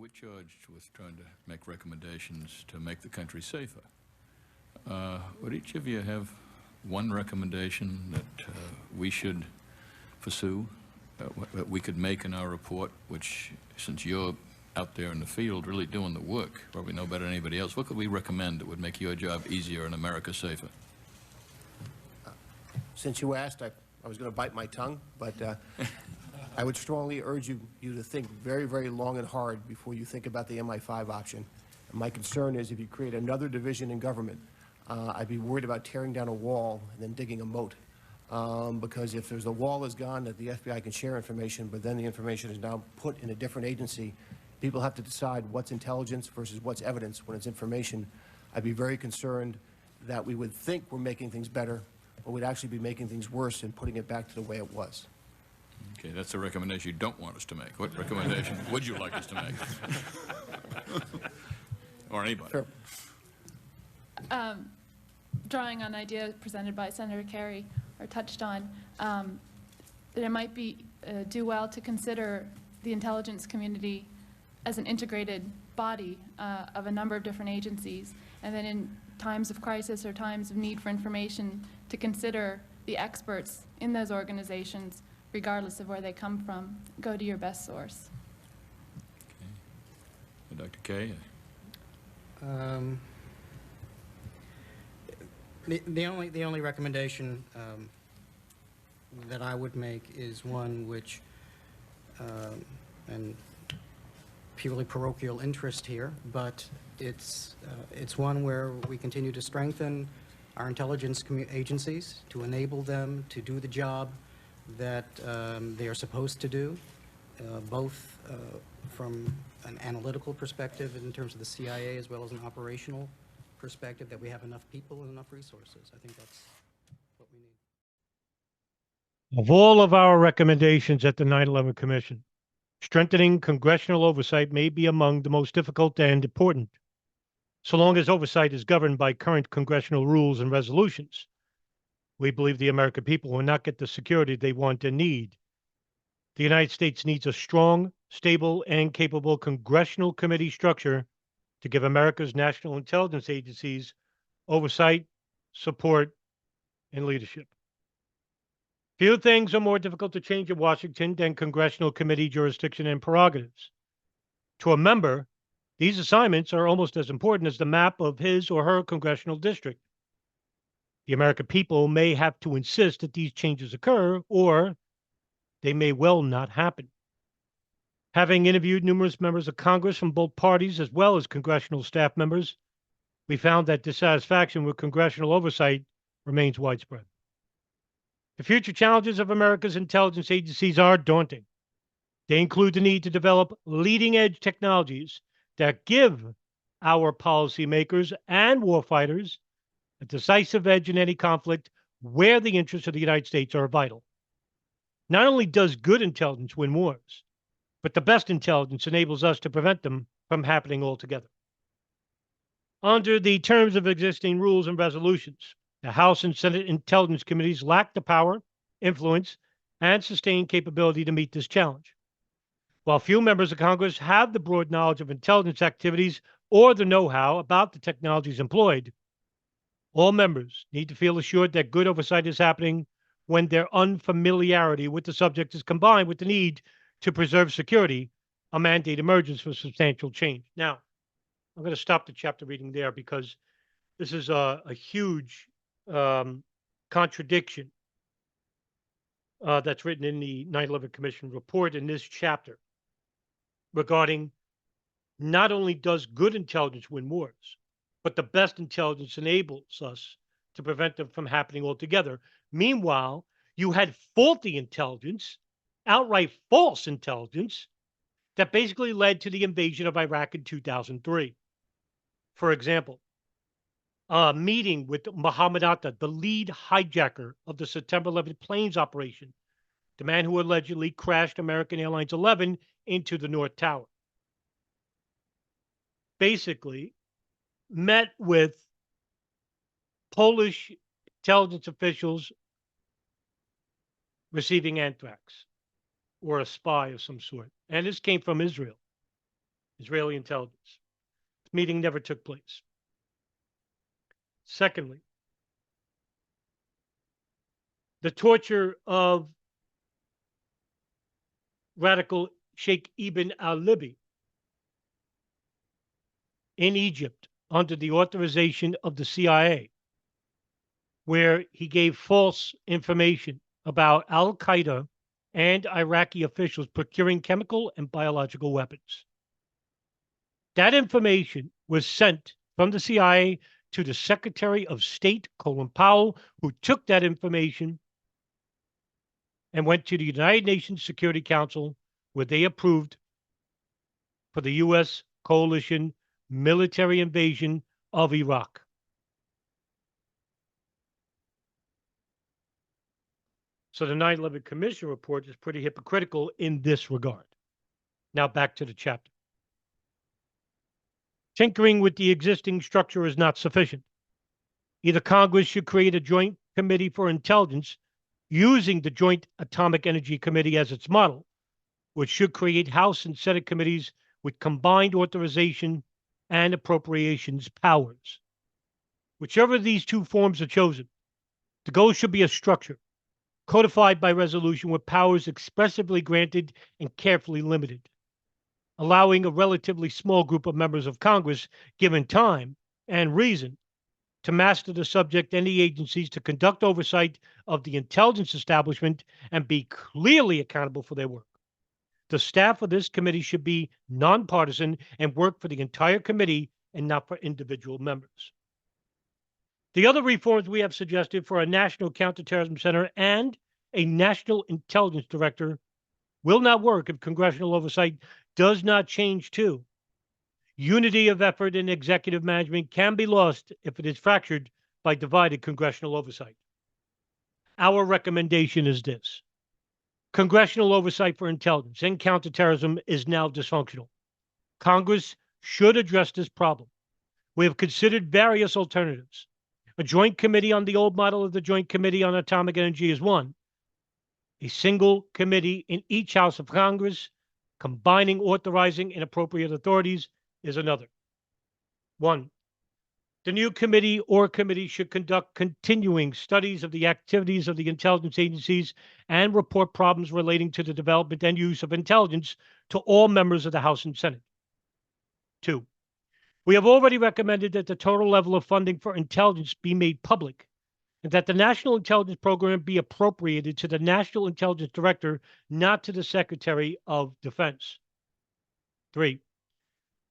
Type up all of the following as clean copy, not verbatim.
We're charged with trying to make recommendations to make the country safer. Would each of you have one recommendation that we should pursue, that we could make in our report, which, since you're out there in the field really doing the work, probably know better than anybody else, what could we recommend that would make your job easier and America safer? Since you asked, I was going to bite my tongue, but I would strongly urge you to think very, very long and hard before you think about the MI5 option. And my concern is if you create another division in government, I'd be worried about tearing down a wall and then digging a moat. Because if there's a wall is gone, that the FBI can share information, but then the information is now put in a different agency, people have to decide what's intelligence versus what's evidence when it's information. I'd be very concerned that we would think we're making things better, but we'd actually be making things worse and putting it back to the way it was. Okay, that's a recommendation you don't want us to make. What recommendation would you like us to make? Or anybody? Sure. Drawing on an idea presented by Senator Kerry, or touched on, that it might do well to consider the intelligence community as an integrated body of a number of different agencies, and then in times of crisis or times of need for information, to consider the experts in those organizations, regardless of where they come from. Go to your best source. Okay. Dr. Kay? The only recommendation that I would make is one which, and purely parochial interest here, but it's one where we continue to strengthen our intelligence agencies to enable them to do the job that they are supposed to do, both from an analytical perspective in terms of the CIA as well as an operational perspective, that we have enough people and enough resources. I think that's what we need. Of all of our recommendations at the 9/11 Commission, strengthening congressional oversight may be among the most difficult and important, so long as oversight is governed by current congressional rules and resolutions. We believe the American people will not get the security they want and need. The United States needs a strong, stable, and capable congressional committee structure to give America's national intelligence agencies oversight, support, and leadership. Few things are more difficult to change in Washington than congressional committee jurisdiction and prerogatives. To a member, these assignments are almost as important as the map of his or her congressional district. The American people may have to insist that these changes occur, or they may well not happen. Having interviewed numerous members of Congress from both parties as well as congressional staff members, we found that dissatisfaction with congressional oversight remains widespread. The future challenges of America's intelligence agencies are daunting. They include the need to develop leading-edge technologies that give our policymakers and warfighters a decisive edge in any conflict where the interests of the United States are vital. Not only does good intelligence win wars, but the best intelligence enables us to prevent them from happening altogether. Under the terms of existing rules and resolutions, the House and Senate Intelligence Committees lack the power, influence, and sustained capability to meet this challenge. While few members of Congress have the broad knowledge of intelligence activities or the know-how about the technologies employed, all members need to feel assured that good oversight is happening when their unfamiliarity with the subject is combined with the need to preserve security. A mandate emerges for substantial change. Now, I'm going to stop the chapter reading there because this is a huge contradiction that's written in the 9/11 Commission report in this chapter regarding not only does good intelligence win wars, but the best intelligence enables us to prevent them from happening altogether. Meanwhile, you had faulty intelligence, outright false intelligence, that basically led to the invasion of Iraq in 2003. For example, a meeting with Mohammed Atta, the lead hijacker of the September 11th planes operation, the man who allegedly crashed American Airlines 11 into the North Tower, basically met with Polish intelligence officials receiving anthrax or a spy of some sort. And this came from Israel. Israeli intelligence. This meeting never took place. Secondly, the torture of radical Sheikh Ibn al-Libi in Egypt under the authorization of the CIA, where he gave false information about al-Qaeda and Iraqi officials procuring chemical and biological weapons. That information was sent from the CIA to the Secretary of State, Colin Powell, who took that information and went to the United Nations Security Council, where they approved for the U.S. coalition military invasion of Iraq. So the 9/11 Commission report is pretty hypocritical in this regard. Now back to the chapter. Tinkering with the existing structure is not sufficient. Either Congress should create a joint committee for intelligence using the Joint Atomic Energy Committee as its model, which should create House and Senate committees with combined authorization and appropriations powers. Whichever of these two forms are chosen, the goal should be a structure codified by resolution with powers expressively granted and carefully limited, allowing a relatively small group of members of Congress, given time and reason, to master the subject and the agencies to conduct oversight of the intelligence establishment and be clearly accountable for their work. The staff of this committee should be nonpartisan and work for the entire committee and not for individual members. The other reforms we have suggested for a National Counterterrorism Center and a National Intelligence Director will not work if congressional oversight does not change too. Unity of effort in executive management can be lost if it is fractured by divided congressional oversight. Our recommendation is this. Congressional oversight for intelligence and counterterrorism is now dysfunctional. Congress should address this problem. We have considered various alternatives. A joint committee on the old model of the Joint Committee on Atomic Energy is one. A single committee in each House of Congress, combining authorizing and appropriate authorities, is another. 1. The new committee or committees should conduct continuing studies of the activities of the intelligence agencies and report problems relating to the development and use of intelligence to all members of the House and Senate. 2. We have already recommended that the total level of funding for intelligence be made public and that the National Intelligence Program be appropriated to the National Intelligence Director, not to the Secretary of Defense. 3.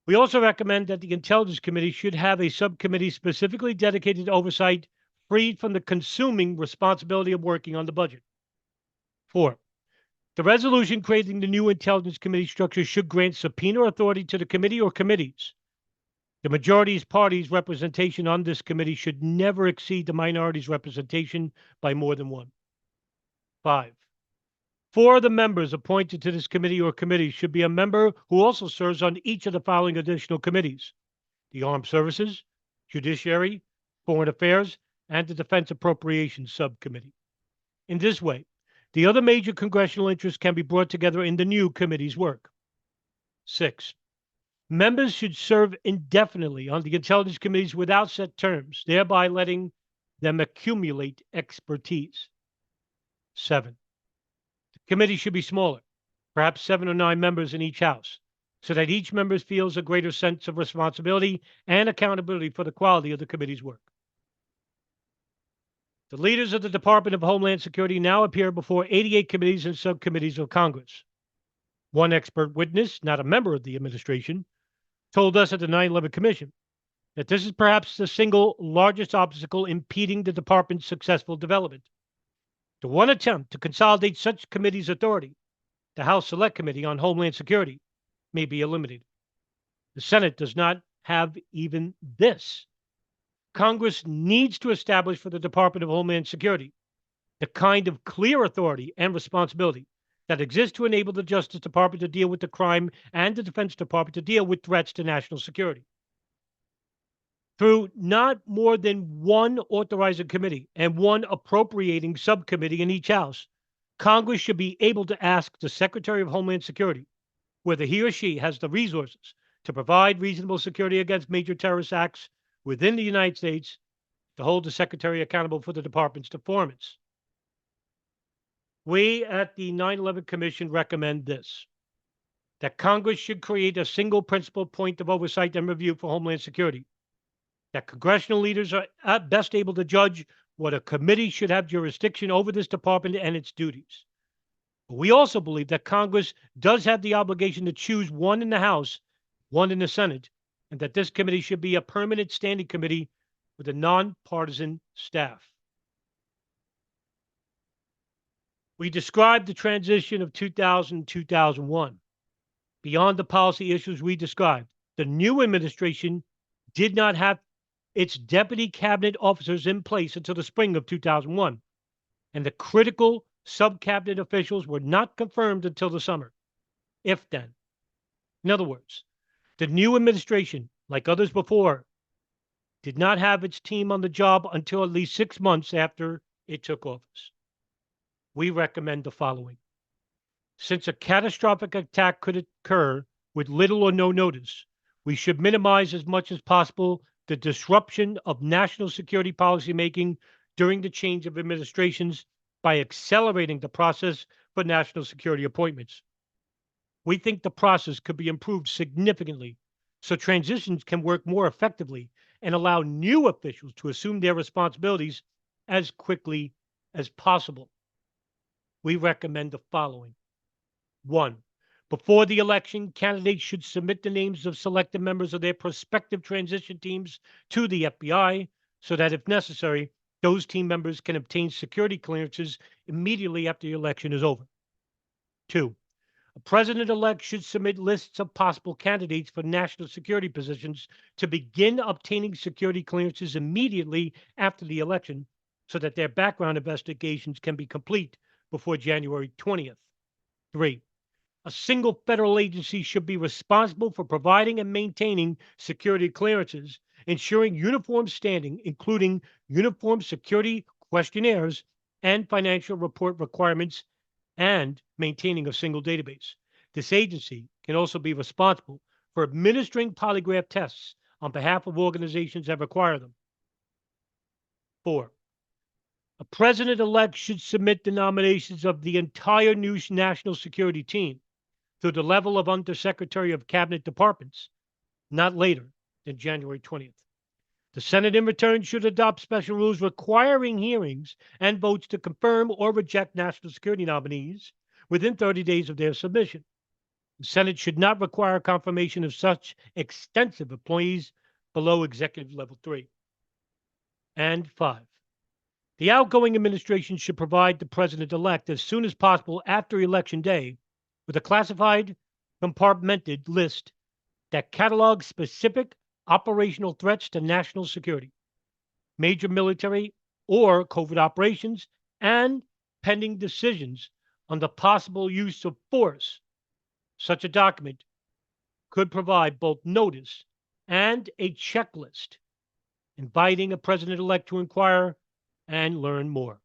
We also recommend that the Intelligence Committee should have a subcommittee specifically dedicated to oversight, freed from the consuming responsibility of working on the budget. 4. The resolution creating the new Intelligence Committee structure should grant subpoena authority to the committee or committees. The majority's party's representation on this committee should never exceed the minority's representation by more than one. 5. 4 of the members appointed to this committee or committees should be a member who also serves on each of the following additional committees: the Armed Services, Judiciary, Foreign Affairs, and the Defense Appropriations Subcommittee. In this way, the other major congressional interests can be brought together in the new committee's work. 6. Members should serve indefinitely on the intelligence committees without set terms, thereby letting them accumulate expertise. 7. The committee should be smaller, perhaps 7 or 9 members in each house, so that each member feels a greater sense of responsibility and accountability for the quality of the committee's work. The leaders of the Department of Homeland Security now appear before 88 committees and subcommittees of Congress. One expert witness, not a member of the administration, told us at the 9/11 Commission that this is perhaps the single largest obstacle impeding the department's successful development. The one attempt to consolidate such committees' authority, the House Select Committee on Homeland Security, may be eliminated. The Senate does not have even this. Congress needs to establish for the Department of Homeland Security the kind of clear authority and responsibility that exists to enable the Justice Department to deal with the crime and the Defense Department to deal with threats to national security. Through not more than one authorizing committee and one appropriating subcommittee in each House, Congress should be able to ask the Secretary of Homeland Security whether he or she has the resources to provide reasonable security against major terrorist acts within the United States, to hold the Secretary accountable for the department's performance. We at the 9/11 Commission recommend this: that Congress should create a single principal point of oversight and review for Homeland Security, that congressional leaders are at best able to judge what a committee should have jurisdiction over this department and its duties. But we also believe that Congress does have the obligation to choose one in the House, one in the Senate, and that this committee should be a permanent standing committee with a nonpartisan staff. We described the transition of 2000-2001. Beyond the policy issues we described, the new administration did not have its deputy cabinet officers in place until the spring of 2001, and the critical sub-cabinet officials were not confirmed until the summer, if then. In other words, the new administration, like others before, did not have its team on the job until at least 6 months after it took office. We recommend the following. Since a catastrophic attack could occur with little or no notice, we should minimize as much as possible the disruption of national security policymaking during the change of administrations by accelerating the process for national security appointments. We think the process could be improved significantly so transitions can work more effectively and allow new officials to assume their responsibilities as quickly as possible. We recommend the following. 1. Before the election, candidates should submit the names of selected members of their prospective transition teams to the FBI so that, if necessary, those team members can obtain security clearances immediately after the election is over. 2. A president-elect should submit lists of possible candidates for national security positions to begin obtaining security clearances immediately after the election so that their background investigations can be complete before January 20th. 3. A single federal agency should be responsible for providing and maintaining security clearances, ensuring uniform standing, including uniform security questionnaires and financial report requirements, and maintaining a single database. This agency can also be responsible for administering polygraph tests on behalf of organizations that require them. 4. A president-elect should submit the nominations of the entire new national security team through the level of Undersecretary of Cabinet Departments, not later than January 20th. The Senate, in return, should adopt special rules requiring hearings and votes to confirm or reject national security nominees within 30 days of their submission. The Senate should not require confirmation of such extensive employees below executive level 3. And 5. The outgoing administration should provide the president-elect as soon as possible after Election Day with a classified, compartmented list that catalogs specific operational threats to national security, major military or covert operations, and pending decisions on the possible use of force. Such a document could provide both notice and a checklist, inviting a president-elect to inquire and learn more.